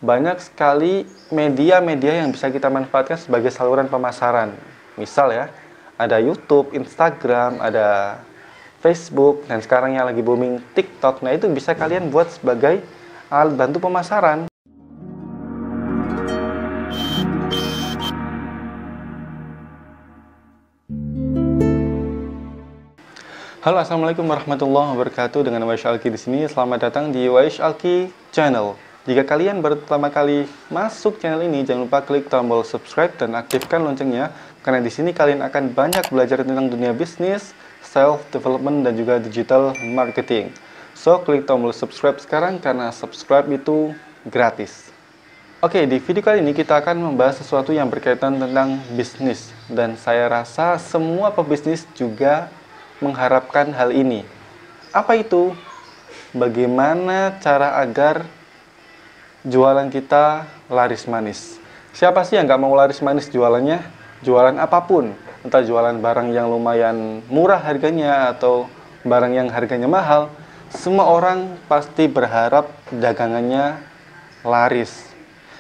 banyak sekali media-media yang bisa kita manfaatkan sebagai saluran pemasaran. Misal ya, ada YouTube, Instagram, ada Facebook, dan sekarang yang lagi booming TikTok. Nah, itu bisa kalian buat sebagai alat bantu pemasaran. Halo, assalamualaikum warahmatullahi wabarakatuh. Dengan Waish Alki di sini. Selamat datang di Waish Alki Channel. Jika kalian baru pertama kali masuk channel ini, jangan lupa klik tombol subscribe dan aktifkan loncengnya, karena di sini kalian akan banyak belajar tentang dunia bisnis, self development, dan juga digital marketing. So, klik tombol subscribe sekarang karena subscribe itu gratis. Oke, di video kali ini kita akan membahas sesuatu yang berkaitan tentang bisnis, dan saya rasa semua pebisnis juga mengharapkan hal ini. Apa itu? Bagaimana cara agar jualan kita laris manis? Siapa sih yang nggak mau laris manis jualannya? Jualan apapun, entah jualan barang yang lumayan murah harganya atau barang yang harganya mahal, semua orang pasti berharap dagangannya laris.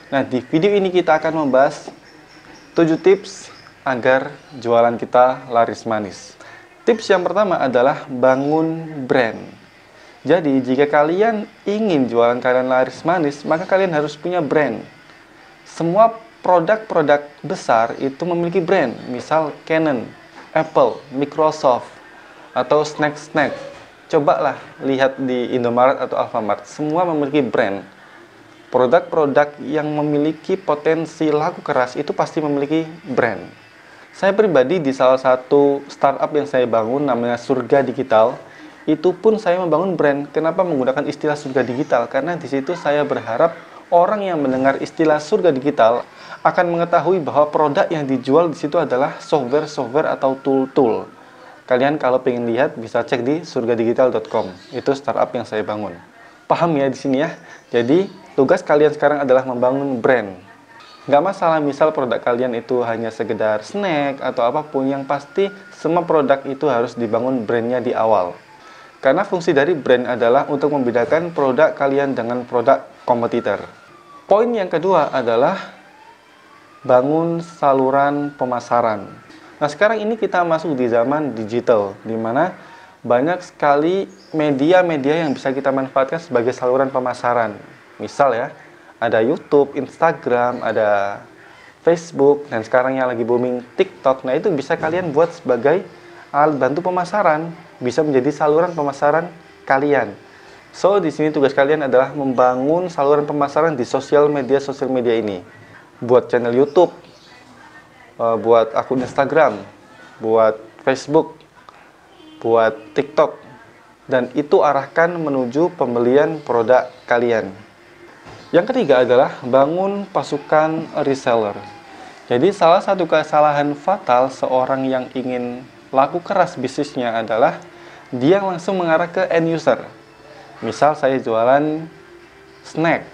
Nah, di video ini kita akan membahas 7 tips agar jualan kita laris manis. Tips yang pertama adalah bangun brand. Jadi, jika kalian ingin jualan kalian laris manis, maka kalian harus punya brand. Semua produk-produk besar itu memiliki brand. Misal Canon, Apple, Microsoft, atau snack-snack. Cobalah lihat di Indomaret atau Alfamart. Semua memiliki brand. Produk-produk yang memiliki potensi laku keras itu pasti memiliki brand. Saya pribadi di salah satu startup yang saya bangun namanya Surga Digital, itu pun saya membangun brand. Kenapa menggunakan istilah Surga Digital? Karena di situ saya berharap orang yang mendengar istilah Surga Digital akan mengetahui bahwa produk yang dijual di situ adalah software-software atau tool-tool. Kalian kalau pengen lihat bisa cek di surgadigital.com. Itu startup yang saya bangun. Paham ya di sini ya? Jadi tugas kalian sekarang adalah membangun brand. Nggak masalah misal produk kalian itu hanya sekedar snack atau apapun, yang pasti semua produk itu harus dibangun brandnya di awal. Karena fungsi dari brand adalah untuk membedakan produk kalian dengan produk kompetitor. Poin yang kedua adalah bangun saluran pemasaran. Nah, sekarang ini kita masuk di zaman digital, di mana banyak sekali media-media yang bisa kita manfaatkan sebagai saluran pemasaran. Misal ya, ada YouTube, Instagram, ada Facebook, dan sekarang yang lagi booming TikTok. Nah, itu bisa kalian buat sebagai alat bantu pemasaran, bisa menjadi saluran pemasaran kalian. So, di sini tugas kalian adalah membangun saluran pemasaran di sosial media ini. Buat channel YouTube, buat akun Instagram, buat Facebook, buat TikTok, dan itu arahkan menuju pembelian produk kalian. Yang ketiga adalah bangun pasukan reseller. Jadi salah satu kesalahan fatal seorang yang ingin laku keras bisnisnya adalah dia langsung mengarah ke end user. Misal saya jualan snack.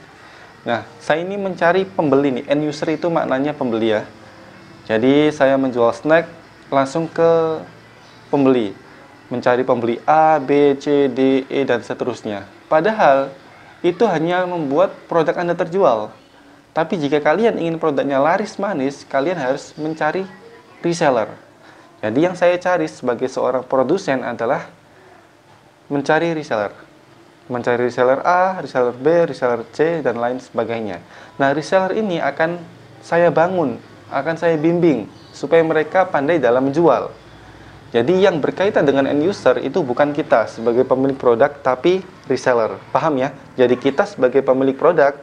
Nah, saya ini mencari pembeli nih. End user itu maknanya pembeli ya. Jadi saya menjual snack langsung ke pembeli. Mencari pembeli A, B, C, D, E, dan seterusnya. Padahal itu hanya membuat produk Anda terjual. Tapi jika kalian ingin produknya laris manis, kalian harus mencari reseller. Jadi yang saya cari sebagai seorang produsen adalah mencari reseller. Mencari reseller A, reseller B, reseller C, dan lain sebagainya. Nah, reseller ini akan saya bangun, akan saya bimbing, supaya mereka pandai dalam menjual. Jadi yang berkaitan dengan end user itu bukan kita sebagai pemilik produk, tapi reseller. Paham ya? Jadi kita sebagai pemilik produk,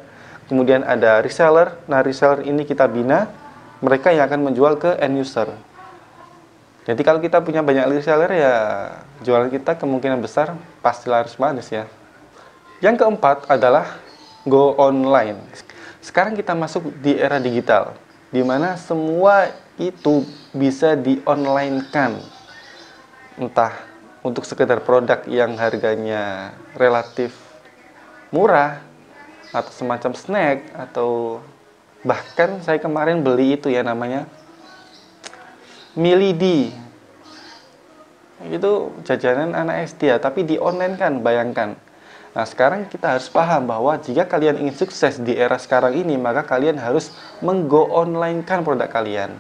kemudian ada reseller. Nah, reseller ini kita bina, mereka yang akan menjual ke end user. Jadi kalau kita punya banyak reseller, ya jualan kita kemungkinan besar pasti laris manis ya. Yang keempat adalah go online. Sekarang kita masuk di era digital, di mana semua itu bisa di-online-kan. Entah untuk sekedar produk yang harganya relatif murah, atau semacam snack, atau bahkan saya kemarin beli itu ya, namanya Milidi. Itu jajanan anak SD ya, tapi di online kan, bayangkan. Nah, sekarang kita harus paham bahwa jika kalian ingin sukses di era sekarang ini, maka kalian harus meng-go online-kan produk kalian.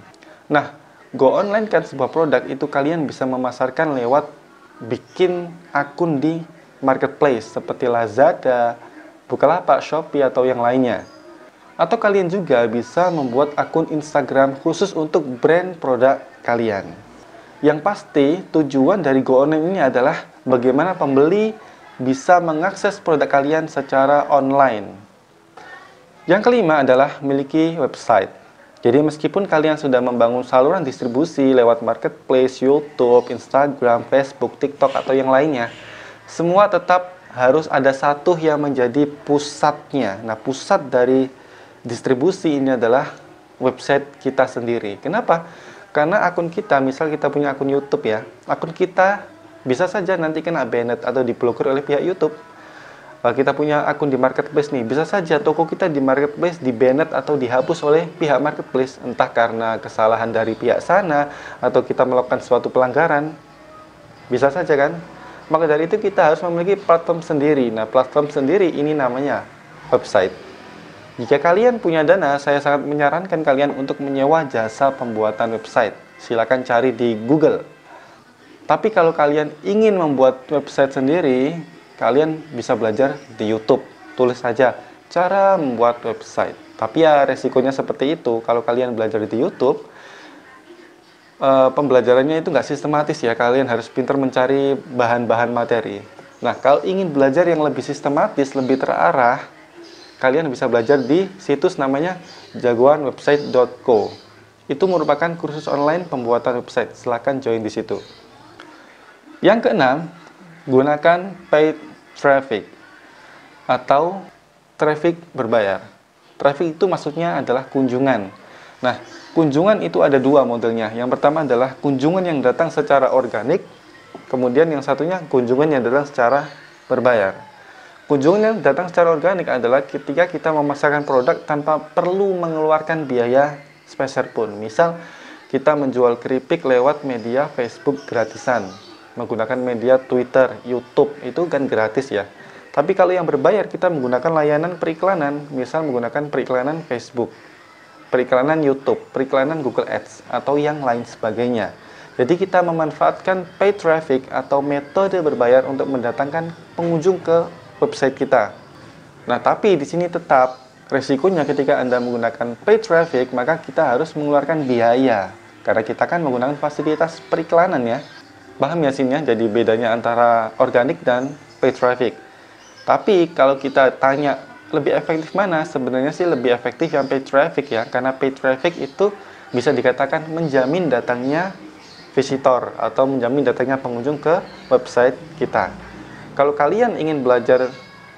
Nah, go online-kan sebuah produk itu kalian bisa memasarkan lewat bikin akun di marketplace seperti Lazada, Bukalapak, Shopee, atau yang lainnya. Atau kalian juga bisa membuat akun Instagram khusus untuk brand produk kalian. Yang pasti, tujuan dari go online ini adalah bagaimana pembeli bisa mengakses produk kalian secara online. Yang kelima adalah miliki website. Jadi meskipun kalian sudah membangun saluran distribusi lewat marketplace, YouTube, Instagram, Facebook, TikTok, atau yang lainnya, semua tetap harus ada satu yang menjadi pusatnya. Nah, pusat dari distribusi ini adalah website kita sendiri. Kenapa? Karena akun kita, misal kita punya akun YouTube ya, akun kita bisa saja nanti kena banned atau diblokir oleh pihak YouTube. Kita punya akun di marketplace nih, bisa saja toko kita di marketplace di banned atau dihapus oleh pihak marketplace, entah karena kesalahan dari pihak sana atau kita melakukan suatu pelanggaran. Bisa saja kan? Maka dari itu kita harus memiliki platform sendiri. Nah, platform sendiri ini namanya website. Jika kalian punya dana, saya sangat menyarankan kalian untuk menyewa jasa pembuatan website. Silakan cari di Google. Tapi kalau kalian ingin membuat website sendiri, kalian bisa belajar di YouTube. Tulis saja cara membuat website. Tapi ya resikonya seperti itu. Kalau kalian belajar di YouTube, pembelajarannya itu nggak sistematis ya. Kalian harus pintar mencari bahan-bahan materi. Nah, kalau ingin belajar yang lebih sistematis, lebih terarah, kalian bisa belajar di situs namanya jagoanwebsite.co. Itu merupakan kursus online pembuatan website. Silahkan join di situ. Yang keenam, gunakan paid traffic atau traffic berbayar. Traffic itu maksudnya adalah kunjungan. Nah, kunjungan itu ada dua modelnya. Yang pertama adalah kunjungan yang datang secara organik, kemudian yang satunya kunjungan yang datang secara berbayar. Kunjungan yang datang secara organik adalah ketika kita memasarkan produk tanpa perlu mengeluarkan biaya sepeser pun. Misal, kita menjual keripik lewat media Facebook gratisan, menggunakan media Twitter, YouTube, itu kan gratis ya. Tapi kalau yang berbayar, kita menggunakan layanan periklanan, misal menggunakan periklanan Facebook, periklanan YouTube, periklanan Google Ads, atau yang lain sebagainya. Jadi kita memanfaatkan paid traffic atau metode berbayar untuk mendatangkan pengunjung ke website kita. Nah, tapi di sini tetap resikonya ketika Anda menggunakan paid traffic, maka kita harus mengeluarkan biaya. Karena kita kan menggunakan fasilitas periklanan ya. Paham ya sini ya? Jadi bedanya antara organik dan paid traffic. Tapi kalau kita tanya lebih efektif mana, sebenarnya sih lebih efektif yang paid traffic ya. Karena paid traffic itu bisa dikatakan menjamin datangnya visitor atau menjamin datangnya pengunjung ke website kita. Kalau kalian ingin belajar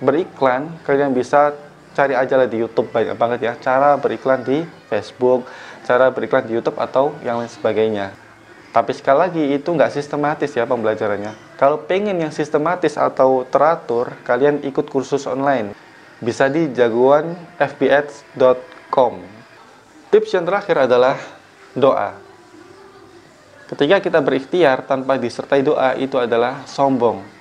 beriklan, kalian bisa cari aja lah di YouTube, banyak banget ya cara beriklan di Facebook, cara beriklan di YouTube atau yang lain sebagainya. Tapi sekali lagi itu nggak sistematis ya pembelajarannya. Kalau pengen yang sistematis atau teratur, kalian ikut kursus online. Bisa di jagoanfbads.com. Tips yang terakhir adalah doa. Ketika kita berikhtiar tanpa disertai doa, itu adalah sombong.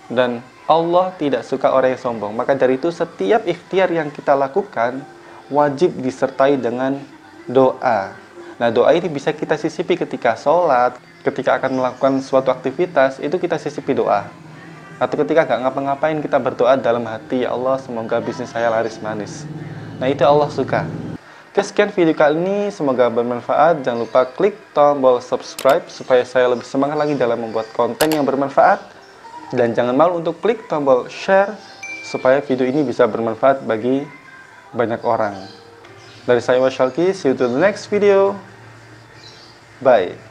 Dan Allah tidak suka orang yang sombong. Maka dari itu setiap ikhtiar yang kita lakukan wajib disertai dengan doa. Nah, doa ini bisa kita sisipi ketika sholat, ketika akan melakukan suatu aktivitas, itu kita sisipi doa. Atau ketika nggak ngapa-ngapain, kita berdoa dalam hati, ya Allah, semoga bisnis saya laris manis. Nah, itu Allah suka. Oke, sekian video kali ini, semoga bermanfaat. Jangan lupa klik tombol subscribe, supaya saya lebih semangat lagi dalam membuat konten yang bermanfaat. Dan jangan malu untuk klik tombol share, supaya video ini bisa bermanfaat bagi banyak orang. Dari saya Wasyalki, see you to the next video. Bye.